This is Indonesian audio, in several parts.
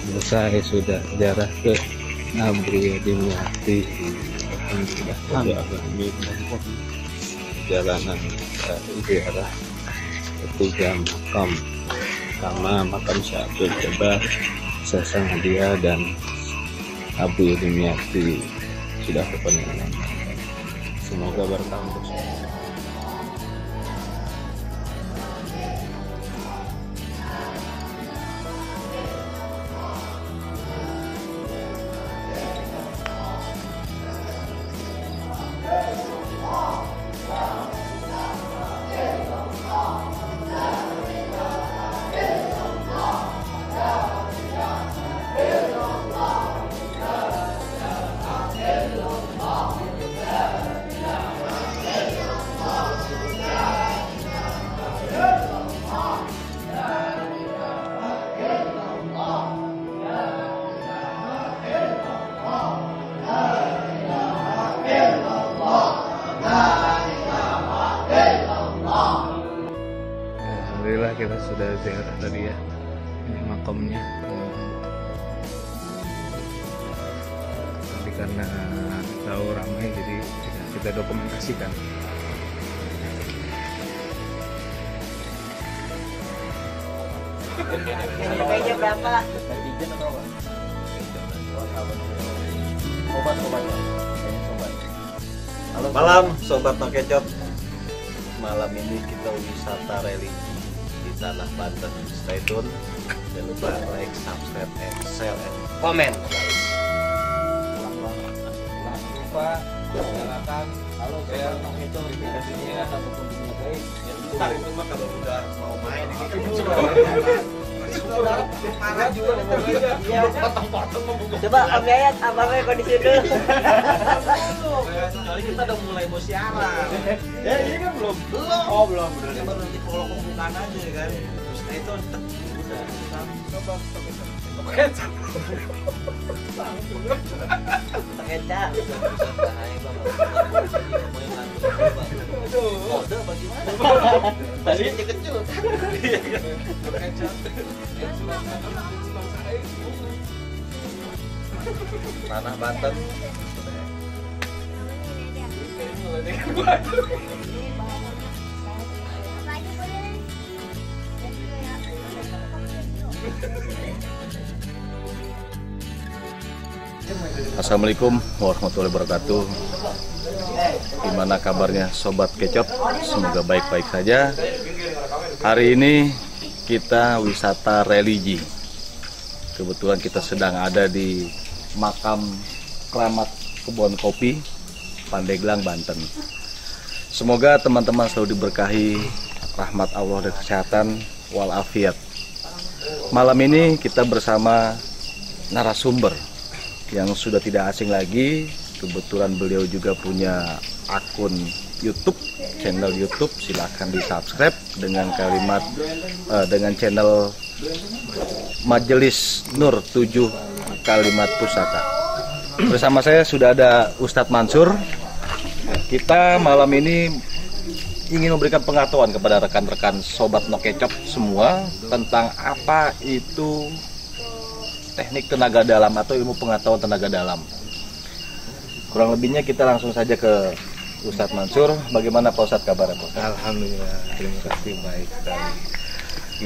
Selesai sudah jarah ke Abu Dimyati. Sudah jalanan ziarah ketiga makam, sama makam Syabul Jabar, Sesang Hadiah dan Abu Dimyati sudah kepenuhan. Semoga berkah untuk semua. Alhamdulillah kita sudah ziarah tadi ya. Ini makamnya. Tadi karena tahu ramai jadi kita dokumentasikan. Harganya berapa? Malam sobat Nokecot. Malam ini kita wisata religi di tanah Banten. Stay tune. Jangan lupa like, subscribe, and share, and comment. Jangan lupa nyalakan share notifikasinya ataupun dinyalakan. Ntar itu mah kalau udah mau main ini Parah juga potong-potong. Coba Om Yayat, abangnya kondisi dulu. Soalnya kita udah mulai mau siaran. Ya ini kan belum. Oh belum. Ini baru nanti kalau pembukaan aja kan. Terus itu udah. Coba kecap. Kecap. Kode bagaimana? Tadi kecil. Tanah Banten. Assalamualaikum warahmatullahi wabarakatuh. Gimana kabarnya sobat Kecot? Semoga baik-baik saja. Hari ini kita wisata religi. Kebetulan kita sedang ada di makam Keramat Kebon Kopi, Pandeglang, Banten. Semoga teman-teman selalu diberkahi rahmat Allah dan kesehatan walafiat. Malam ini kita bersama narasumber yang sudah tidak asing lagi. Kebetulan beliau juga punya akun YouTube, channel YouTube. Silahkan di subscribe dengan kalimat dengan channel Majelis Nur 7 Kalimat Pusaka. Bersama saya sudah ada Ustadz Mansur. Kita malam ini ingin memberikan pengetahuan kepada rekan-rekan sobat Nokecop semua tentang apa itu teknik tenaga dalam atau ilmu pengetahuan tenaga dalam. Kurang lebihnya kita langsung saja ke Ustadz Mansur. Bagaimana Pak Ustadz kabarnya Pak Ustadz? Alhamdulillah, terima kasih, baik sekali.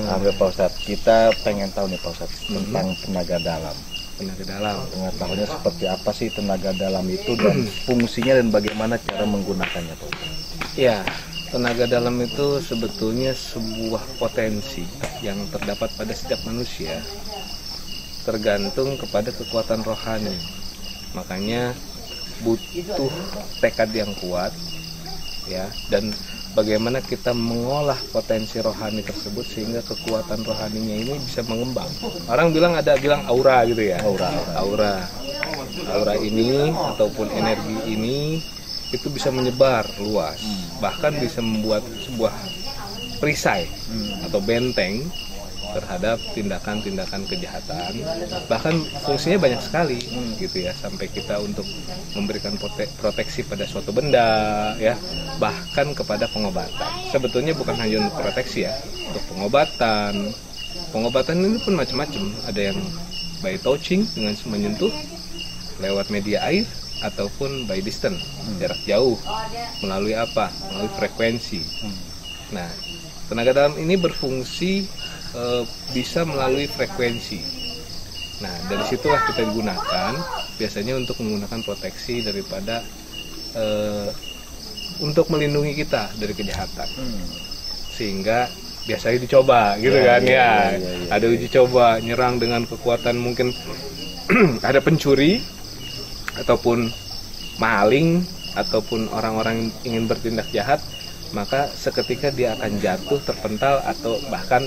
Alhamdulillah Pak Ustadz. Kita pengen tahu nih Pak Ustadz tentang tenaga dalam. Tenaga dalam. Pengetahuannya seperti apa sih tenaga dalam itu dan fungsinya dan bagaimana cara menggunakannya Pak Ustadz? Ya, tenaga dalam itu sebetulnya sebuah potensi yang terdapat pada setiap manusia, tergantung kepada kekuatan rohani. Makanya butuh tekad yang kuat ya, dan bagaimana kita mengolah potensi rohani tersebut sehingga kekuatan rohaninya ini bisa mengembang. Orang bilang aura gitu ya. Aura ini ataupun energi ini itu bisa menyebar luas, bahkan bisa membuat sebuah perisai atau benteng terhadap tindakan-tindakan kejahatan. Bahkan fungsinya banyak sekali gitu ya, sampai kita untuk memberikan proteksi pada suatu benda ya, bahkan kepada pengobatan. Sebetulnya bukan hanya untuk proteksi ya, untuk pengobatan. Pengobatan ini pun macam-macam, ada yang by touching dengan menyentuh, lewat media air, ataupun by distance, jarak jauh. Melalui apa? Melalui frekuensi. Nah, tenaga dalam ini berfungsi bisa melalui frekuensi. Nah, dari situlah kita digunakan biasanya untuk menggunakan proteksi daripada untuk melindungi kita dari kejahatan. Sehingga biasanya dicoba gitu kan ya. Ada uji coba, nyerang dengan kekuatan mungkin ada pencuri ataupun maling ataupun orang-orang yang ingin bertindak jahat, maka seketika dia akan jatuh, terpental, atau bahkan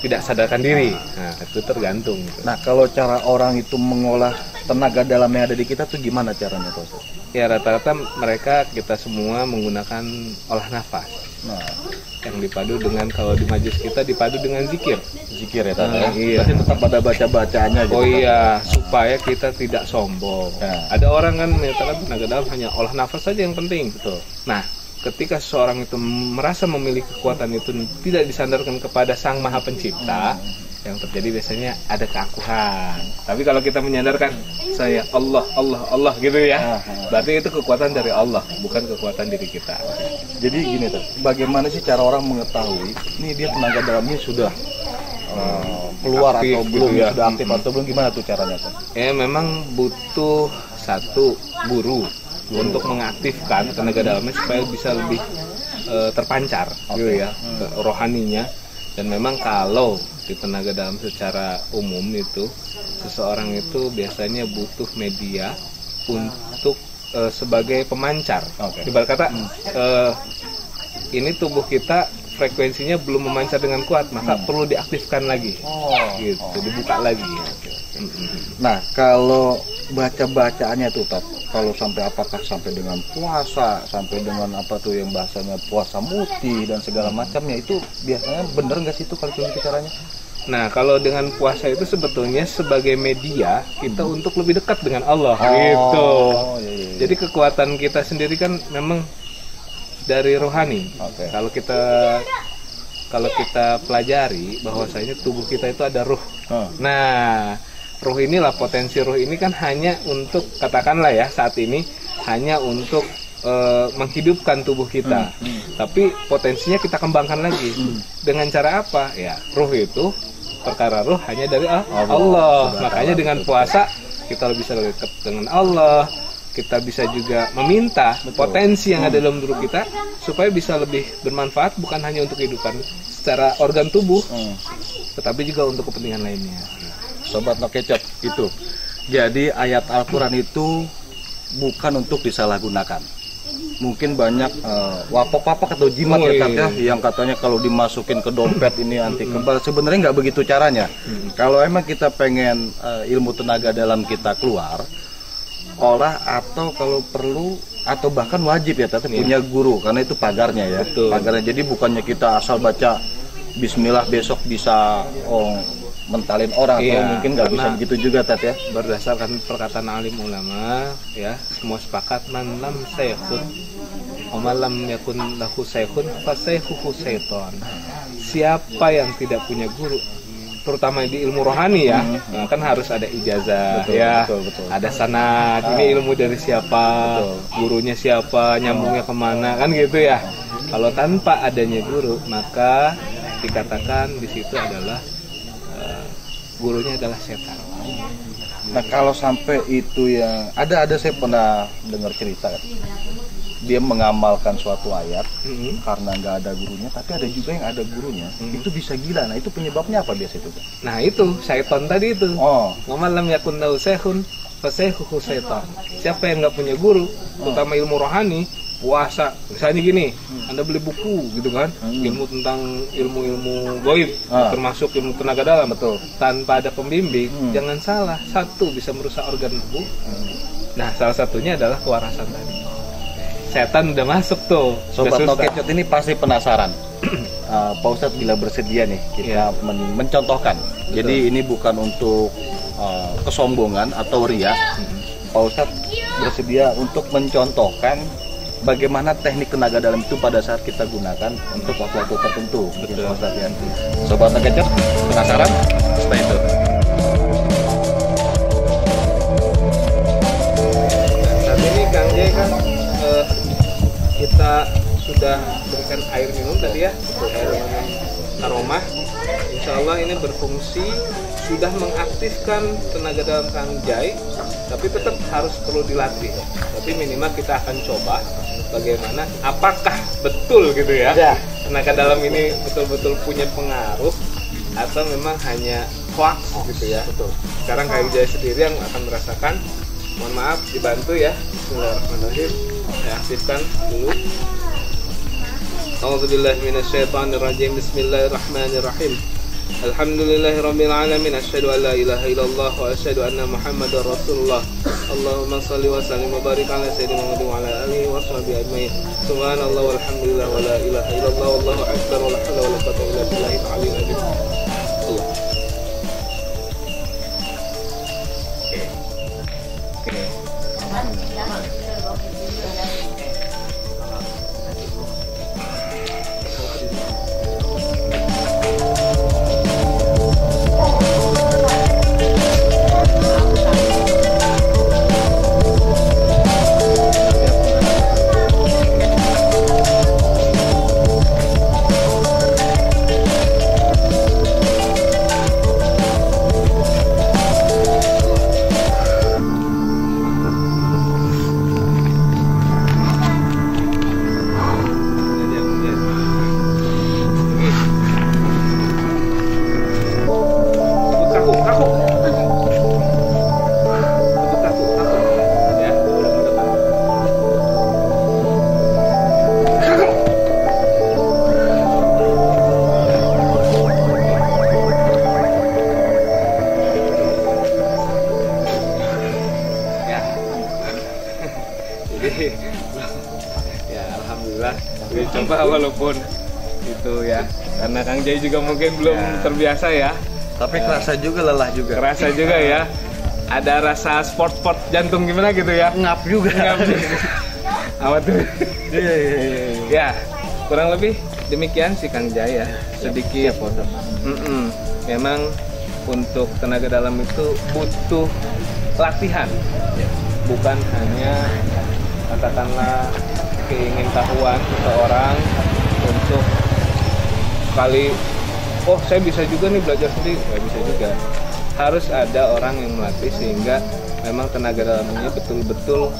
tidak sadarkan diri. Nah, itu tergantung gitu. Nah, kalau cara orang itu mengolah tenaga dalam yang ada di kita tuh gimana caranya, Pak Ustaz? Ya, rata-rata mereka, kita semua menggunakan olah nafas. Nah, yang dipadu dengan, kalau di majelis kita dipadu dengan zikir. zikir ya, Tata. Nah, iya. Berarti tetap ada baca-bacaannya gitu. Oh iya, supaya kita tidak sombong. Nah. Ada orang kan menyatakan tenaga dalam hanya olah nafas saja yang penting. Betul. Nah, ketika seseorang itu merasa memiliki kekuatan itu tidak disandarkan kepada Sang Maha Pencipta, yang terjadi biasanya ada keakuhan. Tapi kalau kita menyandarkan saya Allah, Allah, Allah gitu ya, berarti itu kekuatan dari Allah, bukan kekuatan diri kita. Jadi gini, Tata, bagaimana sih cara orang mengetahui ini dia tenaga dalamnya sudah keluar aktif, atau belum, gitu ya. sudah aktif atau belum, gimana tuh caranya, Tata? Ya memang butuh satu guru untuk mengaktifkan tenaga dalamnya supaya bisa lebih terpancar gitu ya, rohaninya. Dan memang kalau di tenaga dalam secara umum itu, seseorang itu biasanya butuh media untuk sebagai pemancar. Ibarat kata ini tubuh kita frekuensinya belum memancar dengan kuat, maka perlu diaktifkan lagi, gitu, dibuka lagi. Nah, kalau baca-bacaannya tuh, Tat, kalau sampai apakah sampai dengan puasa, sampai dengan apa tuh yang bahasanya puasa muti dan segala macamnya, itu biasanya bener nggak sih itu kalau begitu caranya? Nah, kalau dengan puasa itu sebetulnya sebagai media kita untuk lebih dekat dengan Allah, gitu. Iya. Jadi kekuatan kita sendiri kan memang dari rohani. Kalau kita pelajari bahwasanya tubuh kita itu ada ruh. Nah, ruh inilah, potensi ruh ini kan hanya untuk, katakanlah ya saat ini hanya untuk menghidupkan tubuh kita. Tapi potensinya kita kembangkan lagi. Dengan cara apa? Ya, ruh itu, perkara ruh hanya dari Allah. Makanya dengan puasa kita bisa lebih dekat dengan Allah. Kita bisa juga meminta potensi yang ada dalam tubuh kita supaya bisa lebih bermanfaat, bukan hanya untuk kehidupan secara organ tubuh, tetapi juga untuk kepentingan lainnya. Sobat Nokecot, itu. Jadi ayat Al-Quran itu bukan untuk disalahgunakan. Mungkin banyak wapok-wapok atau jimat yang katanya kalau dimasukin ke dompet ini anti kebal. Sebenarnya nggak begitu caranya. Kalau emang kita pengen ilmu tenaga dalam kita keluar, olah atau kalau perlu atau bahkan wajib ya Tata punya guru, karena itu pagarnya ya. Betul. Pagarnya. Jadi bukannya kita asal baca Bismillah besok bisa mentalin orang, atau mungkin nggak bisa begitu juga Tata ya. Berdasarkan perkataan alim ulama ya, semua sepakat man lam saykhun wa lam yakun lahu saykhun fa saykhuhu syaitan. Siapa yang tidak punya guru, terutama di ilmu rohani ya, kan harus ada ijazah, betul. Ada sanad, ini ilmu dari siapa, gurunya siapa, nyambungnya kemana, kan gitu ya. Kalau tanpa adanya guru, maka dikatakan di situ adalah gurunya adalah setan. Nah, kalau sampai itu yang ada saya pernah dengar cerita, dia mengamalkan suatu ayat karena nggak ada gurunya, tapi ada juga yang ada gurunya, itu bisa gila. Nah, itu penyebabnya apa biasa itu? Nah, itu syaitan tadi itu. Malam yakun lahu syekhun fa saykhuhu syaitan. Siapa yang nggak punya guru, terutama ilmu rohani, puasa, misalnya gini, Anda beli buku gitu kan, ilmu tentang ilmu-ilmu gaib, termasuk ilmu tenaga dalam, tanpa ada pembimbing, jangan salah, satu bisa merusak organ tubuh. Nah, salah satunya adalah kewarasan tadi. Setan udah masuk tuh. Sobat Nokecot ini pasti penasaran. Pak Ustadz bila bersedia nih kita mencontohkan. Jadi ini bukan untuk kesombongan atau ria. Pak Ustadz bersedia untuk mencontohkan bagaimana teknik tenaga dalam itu pada saat kita gunakan untuk waktu-waktu tertentu. Betul. Pak Ustadz ya. Sobat Nokecot, penasaran? Stay itu. Saat ini Kang Jay kan kita sudah berikan air minum tadi ya, air minum aroma. Insya Allah ini berfungsi, sudah mengaktifkan tenaga dalam Kang Jay, tapi tetap harus perlu dilatih. Tapi minimal kita akan coba bagaimana, apakah betul gitu ya, tenaga dalam ini betul-betul punya pengaruh atau memang hanya hoax gitu ya. Betul. Sekarang Kang Jay sendiri yang akan merasakan. Mohon maaf dibantu ya. Bismillahirrahmanirrahim. Saya aktifkan dulu. A'udzubillahi minasyaitonirrajim. Bismillahirrahmanirrahim. Alhamdulillahirabbil alamin. Asyhadu an la ilaha illallah wa asyhadu anna Muhammadar Rasulullah. Allahumma shalli wa sallim wa barik ala sayyidina Muhammadin wa ala alihi wa sahbihi ajmain. Subhanallah walhamdulillah wa la ilaha illallah wallahu akbar wa la haula wa la quwwata illa billahil aliyyil azim. Allah. Ya alhamdulillah dicoba walaupun itu ya, karena Kang Jay juga mungkin belum terbiasa ya. Tapi kerasa juga, lelah juga. Kerasa juga ya. Ada rasa sport jantung gimana gitu ya. Ngap juga. Apa tuh? Ya, kurang lebih demikian sih Kang Jay ya. Sedikit. Memang untuk tenaga dalam itu butuh latihan. Bukan hanya katakanlah keingintahuan seseorang untuk sekali, oh saya bisa juga nih belajar sendiri, nggak bisa juga. Harus ada orang yang melatih sehingga memang tenaga dalamnya betul-betul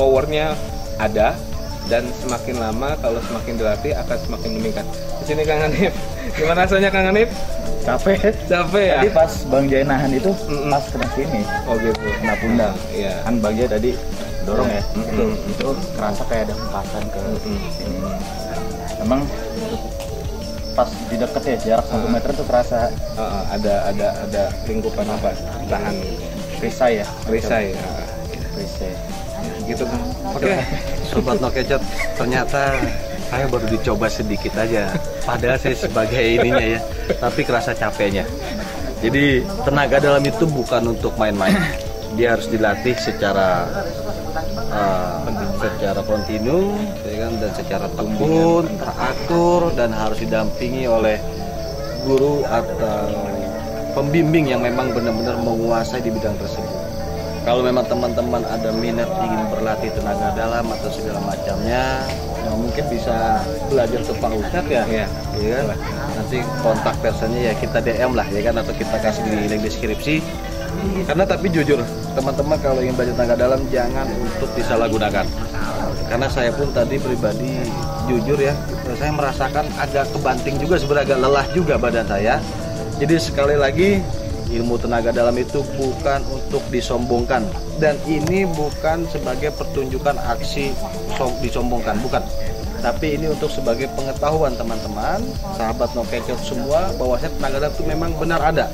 powernya ada, dan semakin lama kalau semakin dilatih akan semakin meningkat. Di sini Kang Hanif, gimana rasanya Kang Hanif? Capek ya. Tadi pas Bang Jay nahan itu pas kena sini. Oh gitu. Kena pundak. Iya. Kan Bang Jay tadi dorong ya. Itu kerasa kayak ada hentakan ke sini. Emang pas di deket ya, jarak 1 meter tuh kerasa ada lingkupan apa? Tahan. Perisai ya. Perisai. Gitu kan. Oke. Sobat Nokecot, ternyata saya baru dicoba sedikit aja, padahal saya sebagai ininya ya, tapi kerasa capeknya. Jadi tenaga dalam itu bukan untuk main-main, dia harus dilatih secara kontinu, dan secara tekun, teratur, dan harus didampingi oleh guru atau pembimbing yang memang benar-benar menguasai di bidang tersebut. Kalau memang teman-teman ada minat ingin berlatih tenaga dalam atau segala macamnya, mungkin bisa belajar ke Pak Ustadz ya, kan? Nanti kontak personnya ya kita DM lah ya kan, atau kita kasih di link deskripsi. Karena tapi jujur teman-teman kalau ingin belajar tenaga dalam jangan untuk disalahgunakan. Karena saya pun tadi pribadi jujur ya, saya merasakan agak kebanting juga, sebenarnya agak lelah juga badan saya. Jadi sekali lagi, ilmu tenaga dalam itu bukan untuk disombongkan, dan ini bukan sebagai pertunjukan aksi disombongkan, bukan. Tapi ini untuk sebagai pengetahuan teman-teman, sahabat Nokecot semua, bahwasanya tenaga dalam itu memang benar ada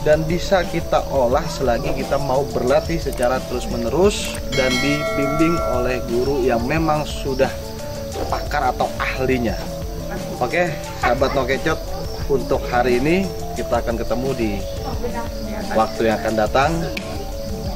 dan bisa kita olah selagi kita mau berlatih secara terus-menerus dan dibimbing oleh guru yang memang sudah pakar atau ahlinya. Oke, sahabat Nokecot, untuk hari ini kita akan ketemu di waktu yang akan datang.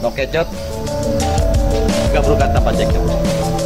Nokecot, gabrukan tanpa cekcok.